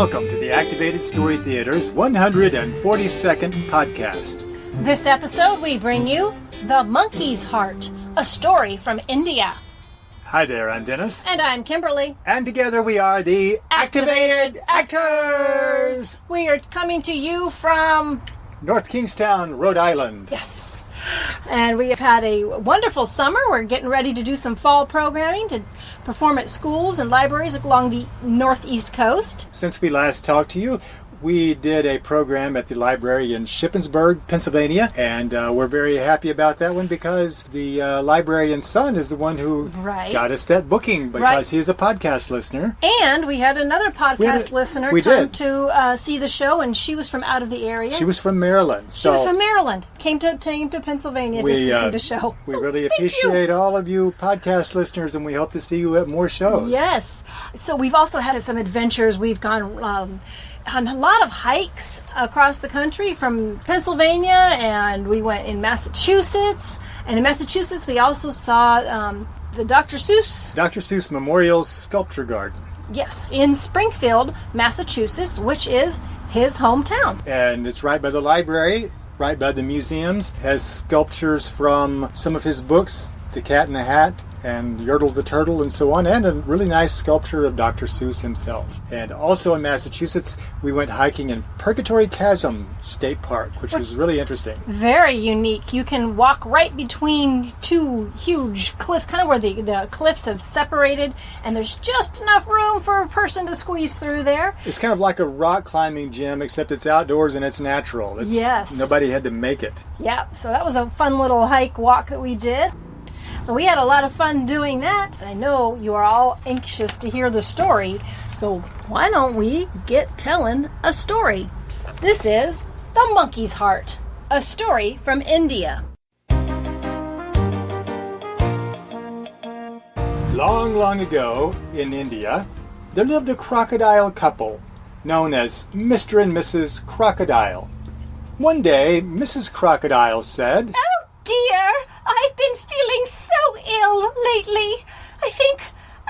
Welcome to the Activated Story Theater's 142nd podcast. This episode we bring you The Monkey's Heart, a story from India. Hi there, I'm Dennis. And I'm Kimberly. And together we are the Activated Actors! We are coming to you from North Kingstown, Rhode Island. Yes. And we have had a wonderful summer. We're getting ready to do some fall programming to perform at schools and libraries along the northeast coast. Since we last talked to you, we did a program at the library in Shippensburg, Pennsylvania, and we're very happy about that one because the librarian's son is the one who got us that booking because he's a podcast listener. And we had another podcast listener come to see the show, and she was from out of the area. She was from Maryland. She was from Maryland. Came to Pennsylvania just to see the show. We really appreciate all of you podcast listeners, and we hope to see you at more shows. Yes. So we've also had some adventures. We've gone on a lot of hikes across the country from Pennsylvania, and we went in Massachusetts. And in Massachusetts, we also saw the Dr. Seuss Memorial Sculpture Garden. Yes, in Springfield, Massachusetts, which is his hometown. And it's right by the library, right by the museums. Has sculptures from some of his books, The Cat in the Hat and Yertle the Turtle and so on, and a really nice sculpture of Dr. Seuss himself. And also in Massachusetts, we went hiking in Purgatory Chasm State Park, which was really interesting. Very unique. You can walk right between two huge cliffs, kind of where the cliffs have separated, and there's just enough room for a person to squeeze through there. It's kind of like a rock climbing gym, except it's outdoors and it's natural. Yes. Nobody had to make it. Yeah, so that was a fun little walk that we did. So we had a lot of fun doing that. I know you are all anxious to hear the story, so why don't we get telling a story? This is The Monkey's Heart, a story from India. Long, long ago in India, there lived a crocodile couple known as Mr. and Mrs. Crocodile. One day, Mrs. Crocodile said, "Oh dear, I've been feeling so ill lately. I think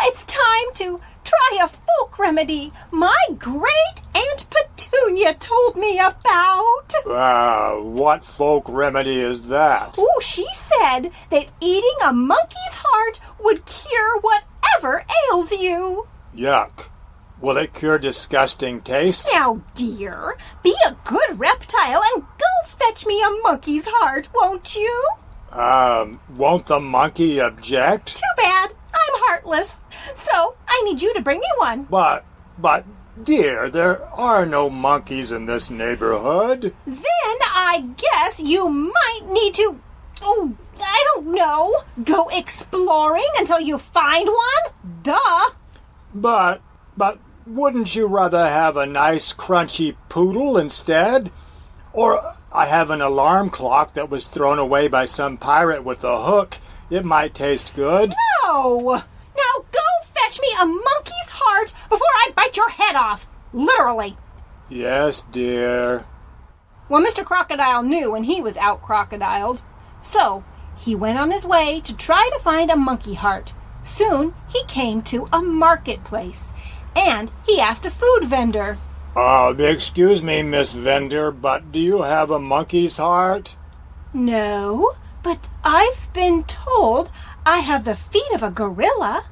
it's time to try a folk remedy my great Aunt Petunia told me about." What folk remedy is that? Oh, she said that eating a monkey's heart would cure whatever ails you. Yuck. Will it cure disgusting taste? Now, dear, be a good reptile and go fetch me a monkey's heart, won't you? Won't the monkey object? Too bad. I'm heartless. So, I need you to bring me one. But, dear, there are no monkeys in this neighborhood. Then I guess you might need to, I don't know, go exploring until you find one? Duh. But, wouldn't you rather have a nice crunchy poodle instead? Or I have an alarm clock that was thrown away by some pirate with a hook. It might taste good. No! Now go fetch me a monkey's heart before I bite your head off. Literally. Yes, dear. Well, Mr. Crocodile knew when he was out crocodiled. So, he went on his way to try to find a monkey heart. Soon, he came to a marketplace, and he asked a food vendor. Excuse me, Miss Vendor, but do you have a monkey's heart? No, but I've been told I have the feet of a gorilla.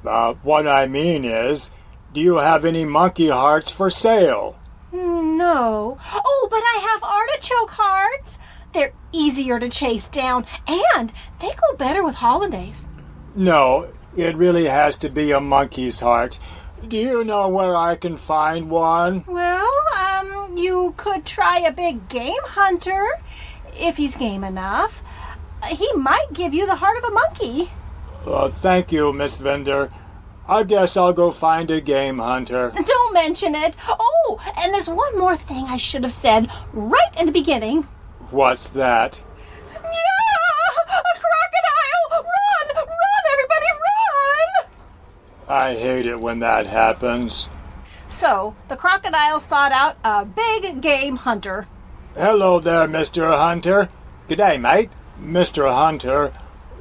What I mean is, do you have any monkey hearts for sale? No. Oh, but I have artichoke hearts. They're easier to chase down, and they go better with holidays. No, it really has to be a monkey's heart. Do you know where I can find one? Well, you could try a big game hunter, if he's game enough. He might give you the heart of a monkey. Thank you, Miss Vendor. I guess I'll go find a game hunter. Don't mention it. Oh, and there's one more thing I should have said right in the beginning. What's that? Yeah! A crocodile! Run! Run, everybody, run! I hate it when that happens. So, the crocodile sought out a big game hunter. Hello there, Mr. Hunter. G'day, mate. Mr. Hunter,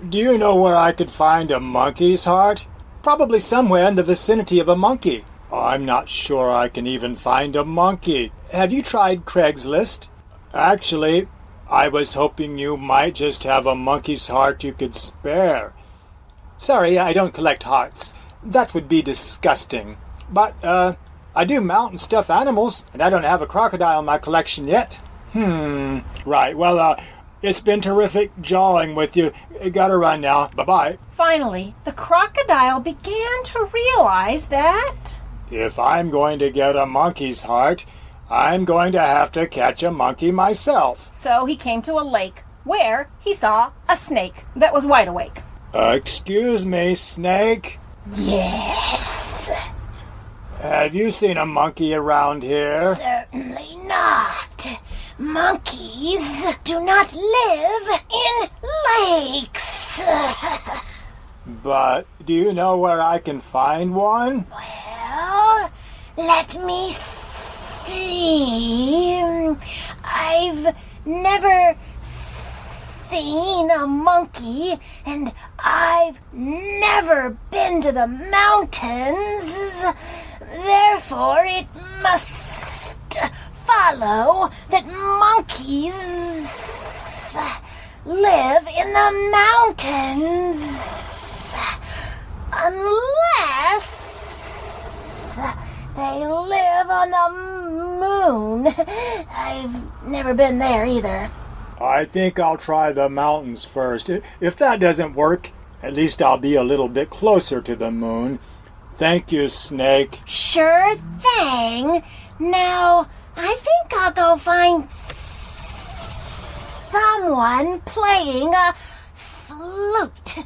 do you know where I could find a monkey's heart? Probably somewhere in the vicinity of a monkey. I'm not sure I can even find a monkey. Have you tried Craigslist? Actually, I was hoping you might just have a monkey's heart you could spare. Sorry, I don't collect hearts. That would be disgusting. But, I do mount and stuff animals, and I don't have a crocodile in my collection yet. Right. Well, it's been terrific jawing with you. Gotta run now. Bye-bye. Finally, the crocodile began to realize that... If I'm going to get a monkey's heart, I'm going to have to catch a monkey myself. So he came to a lake where he saw a snake that was wide awake. Excuse me, snake? Yes. Have you seen a monkey around here? Certainly not. Monkeys do not live in lakes. But do you know where I can find one? Well, let me see. I've never seen a monkey, and I've never been to the mountains. Therefore, it must follow that monkeys live in the mountains. Unless they live on the moon. I've never been there either. I think I'll try the mountains first. If that doesn't work, at least I'll be a little bit closer to the moon. Thank you, snake. Sure thing. Now, I think I'll go find someone playing a flute.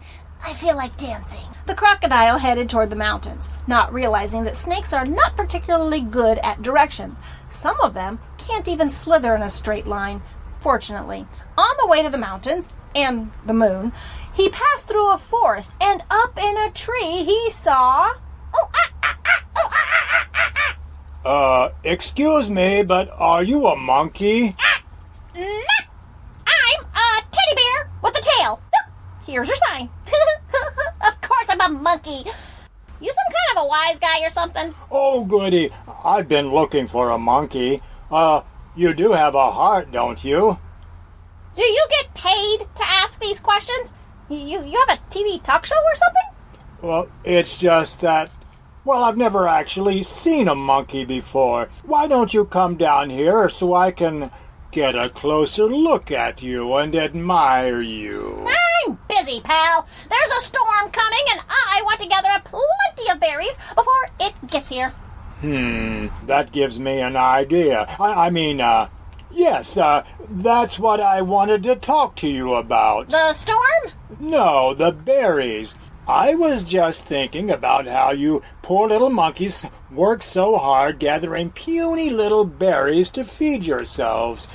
I feel like dancing. The crocodile headed toward the mountains, not realizing that snakes are not particularly good at directions. Some of them can't even slither in a straight line. Fortunately, on the way to the mountains and the moon, he passed through a forest, and up in a tree he saw... Excuse me, but are you a monkey? I'm a teddy bear with a tail. Here's your sign. Of course I'm a monkey. You some kind of a wise guy or something? Oh, goody. I've been looking for a monkey. You do have a heart, don't you? Do you get paid to ask these questions? You have a TV talk show or something? Well, it's just that... Well, I've never actually seen a monkey before. Why don't you come down here so I can get a closer look at you and admire you? I'm busy, pal. There's a storm coming, and I want to gather up plenty of berries before it gets here. That gives me an idea. Yes, that's what I wanted to talk to you about. The storm? No, the berries. I was just thinking about how you poor little monkeys work so hard gathering puny little berries to feed yourselves.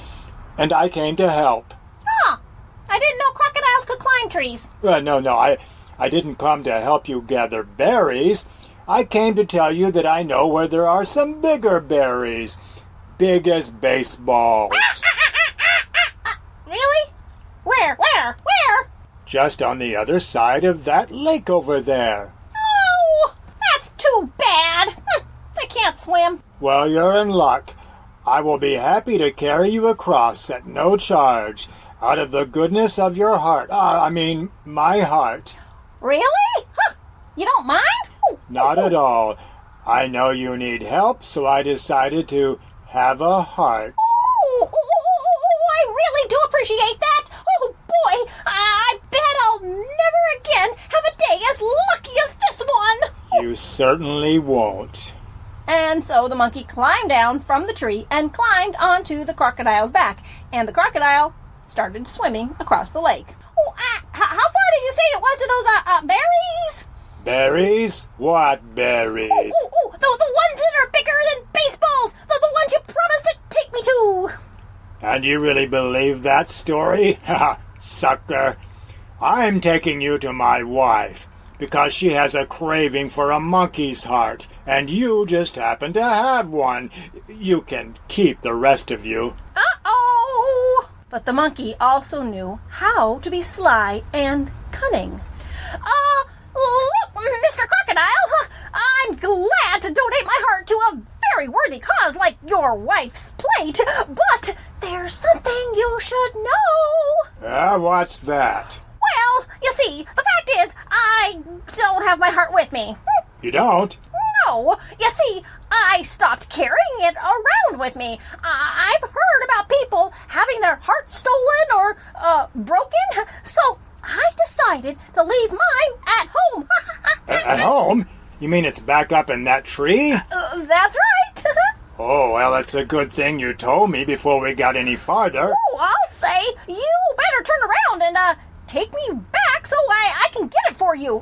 And I came to help. Oh, I didn't know crocodiles could climb trees. No, I didn't come to help you gather berries. I came to tell you that I know where there are some bigger berries. Big as baseballs. Really? Where? Just on the other side of that lake over there. Oh, that's too bad. I can't swim. Well, you're in luck. I will be happy to carry you across at no charge, out of the goodness of your heart. My heart. Really? Huh. You don't mind? Not at all. I know you need help, so I decided to have a heart. Oh, I really do appreciate that. Oh, boy, I bet I'll never again have a day as lucky as this one. You certainly won't. And so the monkey climbed down from the tree and climbed onto the crocodile's back. And the crocodile started swimming across the lake. Oh, how far did you say it was to those berries? Berries? What berries? Oh, the ones that are bigger than baseballs. The ones you promised to take me to. And you really believe that story? Ha, sucker. I'm taking you to my wife, because she has a craving for a monkey's heart, and you just happen to have one. You can keep the rest of you. Uh-oh! But the monkey also knew how to be sly and cunning. Look, Mr. Crocodile, I'm glad to donate my very worthy cause like your wife's plate, but there's something you should know. What's that? Well, you see, the fact is, I don't have my heart with me. You don't? No, you see, I stopped carrying it around with me. I've heard about people having their heart stolen or broken, so I decided to leave mine at home. At home? You mean it's back up in that tree? That's right. Oh, well, it's a good thing you told me before we got any farther. Oh, I'll say, you better turn around and take me back so I can get it for you.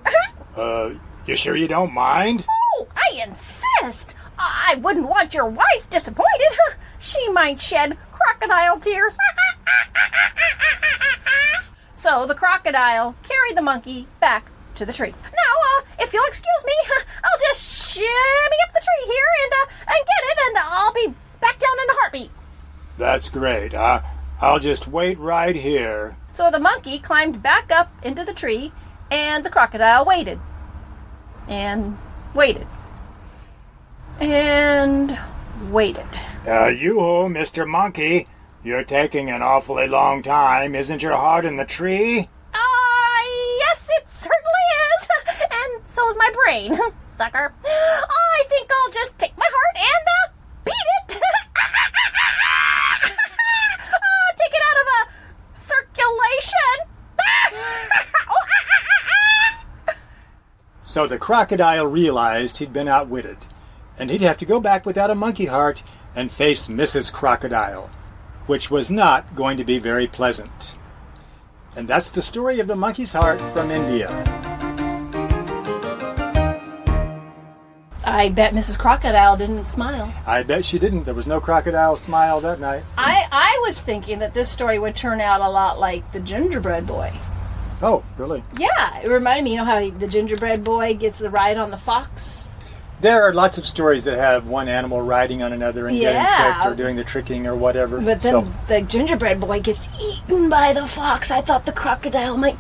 You sure you don't mind? Oh, I insist. I wouldn't want your wife disappointed. She might shed crocodile tears. So the crocodile carried the monkey back to the tree. Now, if you'll excuse me, I'll just shimmy up the tree here and get it, and I'll be back down in a heartbeat. That's great. I'll just wait right here. So the monkey climbed back up into the tree, and the crocodile waited. And waited. And waited. You, Mr. Monkey, you're taking an awfully long time. Isn't your heart in the tree? Yes, it certainly is. And so is my brain, sucker. I think I'll just take my heart and beat it. Take it out of circulation. So the crocodile realized he'd been outwitted, and he'd have to go back without a monkey heart and face Mrs. Crocodile, which was not going to be very pleasant. And that's the story of the monkey's heart from India. I bet Mrs. Crocodile didn't smile. I bet she didn't. There was no crocodile smile that night. I was thinking that this story would turn out a lot like the gingerbread boy. Oh, really? Yeah, it reminded me, how the gingerbread boy gets the ride on the fox? There are lots of stories that have one animal riding on another and getting tricked or doing the tricking or whatever. But then the gingerbread boy gets eaten by the fox. I thought the crocodile might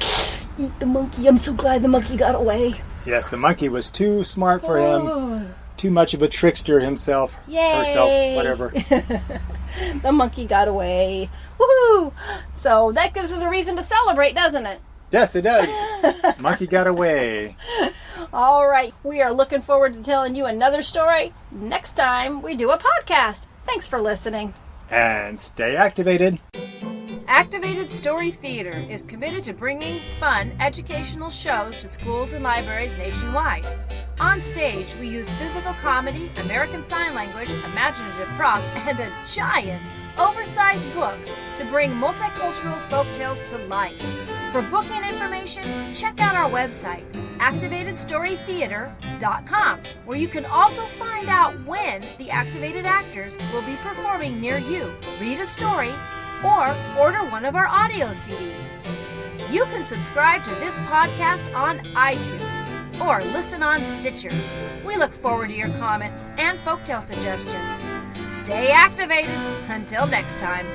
eat the monkey. I'm so glad the monkey got away. Yes, the monkey was too smart for him. Too much of a trickster himself. Yay. Herself, whatever. The monkey got away. Woohoo! So that gives us a reason to celebrate, doesn't it? Yes, it does. Monkey got away. All right. We are looking forward to telling you another story next time we do a podcast. Thanks for listening. And stay activated. Activated Story Theater is committed to bringing fun, educational shows to schools and libraries nationwide. On stage, we use physical comedy, American Sign Language, imaginative props, and a giant, oversized book to bring multicultural folktales to life. For booking information, check out our website, activatedstorytheater.com, where you can also find out when the activated actors will be performing near you, read a story, or order one of our audio CDs. You can subscribe to this podcast on iTunes or listen on Stitcher. We look forward to your comments and folktale suggestions. Stay activated. Until next time.